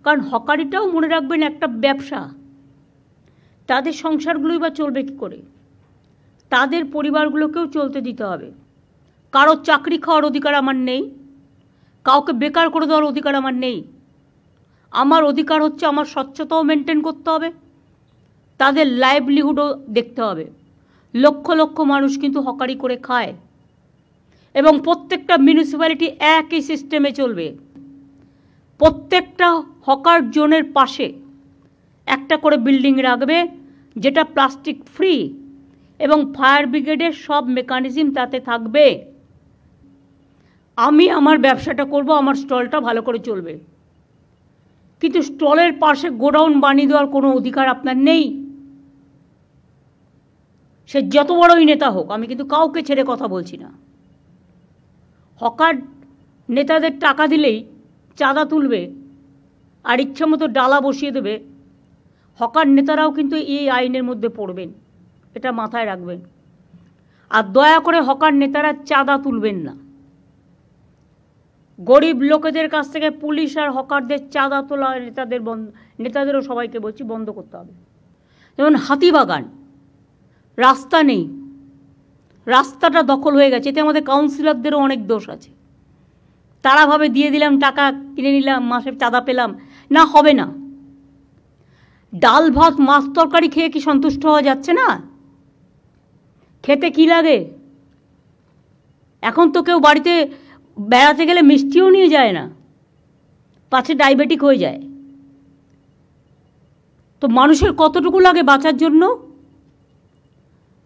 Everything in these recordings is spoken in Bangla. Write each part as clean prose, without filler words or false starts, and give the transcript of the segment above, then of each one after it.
কারণ হকারিটাও মনে রাখবেন একটা ব্যবসা। তাদের সংসারগুলোই বা চলবে কী করে? তাদের পরিবারগুলোকেও চলতে দিতে হবে। কারো চাকরি খাওয়ার অধিকার আমার নেই, কাউকে বেকার করে দেওয়ার অধিকার আমার নেই। আমার অধিকার হচ্ছে আমার স্বচ্ছতাও মেনটেন করতে হবে, তাদের লাইভলিহুডও দেখতে হবে। লক্ষ লক্ষ মানুষ কিন্তু হকারি করে খায় এবং প্রত্যেকটা মিউনিসিপ্যালিটি একই সিস্টেমে চলবে। প্রত্যেকটা হকার জোনের পাশে একটা করে বিল্ডিং রাখবে যেটা প্লাস্টিক ফ্রি এবং ফায়ার ব্রিগেডের সব মেকানিজম তাতে থাকবে। আমি আমার ব্যবসাটা করব, আমার স্টলটা ভালো করে চলবে, কিন্তু স্টলের পাশে গোডাউন বানিয়ে দেওয়ার কোনো অধিকার আপনার নেই। সে যত বড়ই নেতা হোক, আমি কিন্তু কাউকে ছেড়ে কথা বলছি না। হকার নেতাদের টাকা দিলেই চাঁদা তুলবে আর ইচ্ছা মতো ডালা বসিয়ে দেবে, হকার নেতারাও কিন্তু এই আইনের মধ্যে পড়বেন, এটা মাথায় রাখবেন। আর দয়া করে হকার নেতারা চাঁদা তুলবেন না। গরিব লোকেদের কাছ থেকে পুলিশ আর হকারদের চাঁদা তোলা নেতাদেরও সবাইকে বলছি বন্ধ করতে হবে। যেমন হাতিবাগান, রাস্তা নেই, রাস্তাটা দখল হয়ে গেছে, এতে আমাদের কাউন্সিলরদেরও অনেক দোষ আছে। তারা ভাবে দিয়ে দিলাম, টাকা কিনে নিলাম, মাসে চাঁদা পেলাম, না, হবে না। ডাল ভাত মাছ তরকারি খেয়ে কি সন্তুষ্ট হওয়া যাচ্ছে না? খেতে কি লাগে? এখন তো কেউ বাড়িতে বেড়াতে গেলে মিষ্টিও নিয়ে যায় না, পাছে ডায়াবেটিক হয়ে যায়। তো মানুষের কতটুকু লাগে বাঁচার জন্য?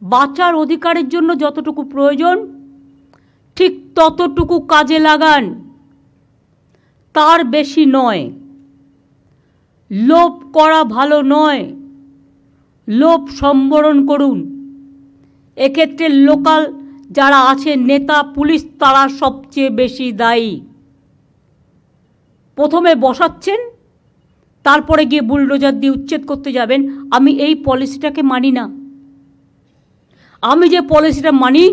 বাঁচার অধিকারের জন্য যতটুকু প্রয়োজন ঠিক ততটুকু কাজে লাগান, তার বেশি নয়। লোভ করা ভালো নয়, লোভ সম্বরণ করুন। এক্ষেত্রে লোকাল যারা আছে নেতা, পুলিশ, তারা সবচেয়ে বেশি দায়ী। প্রথমে বসাচ্ছেন, তারপরে গিয়ে বুলডোজার দিয়ে উচ্ছেদ করতে যাবেন। আমি এই পলিসিটাকে মানি না। আমি যে পলিসিটা মানি,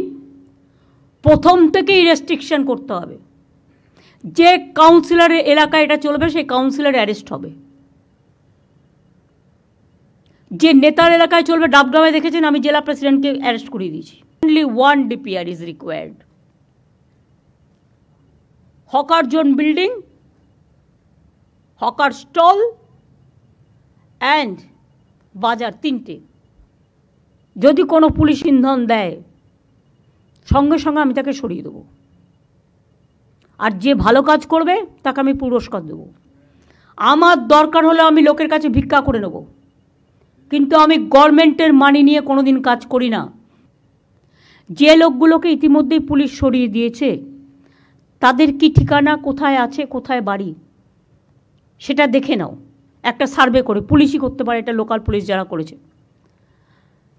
প্রথম থেকেই রেস্ট্রিকশন করতে হবে। যে কাউন্সিলরের এলাকায় এটা চলবে সেই কাউন্সিলর অ্যারেস্ট হবে। যে নেতার এলাকায় চলবে, ডাবগ্রামে দেখেছেন আমি জেলা প্রেসিডেন্টকে অ্যারেস্ট করিয়ে দিয়েছি। Only one DPR is required. Hawker zone building, hawker stall and bazaar, তিনটে। যদি কোনো পুলিশ ইন্ধন দেয়, সঙ্গে সঙ্গে আমি তাকে সরিয়ে দেবো। আর যে ভালো কাজ করবে তাকে আমি পুরস্কার দেবো। আমার দরকার হলে আমি লোকের কাছে ভিক্ষা করে নেব, কিন্তু আমি গভর্নমেন্টের মানি নিয়ে কোনো দিন কাজ করি না। যে লোকগুলোকে ইতিমধ্যেই পুলিশ সরিয়ে দিয়েছে, তাদের কি ঠিকানা, কোথায় আছে, কোথায় বাড়ি, সেটা দেখে নাও। একটা সার্ভে করে, পুলিশই করতে পারে এটা, লোকাল পুলিশ যারা করেছে।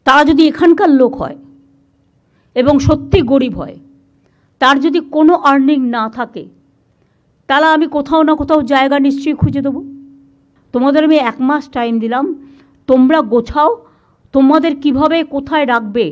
তারা যদি এখানকার লোক হয় এবং সত্যি গরিব হয়, তার যদি কোনো আর্নিং না থাকে, তাহলে আমি কোথাও না কোথাও জায়গা নিশ্চয়ই খুঁজে দেবো। তোমাদের আমি 1 মাস টাইম দিলাম, তোমরা গোছাও তোমাদের কিভাবে কোথায় রাখবে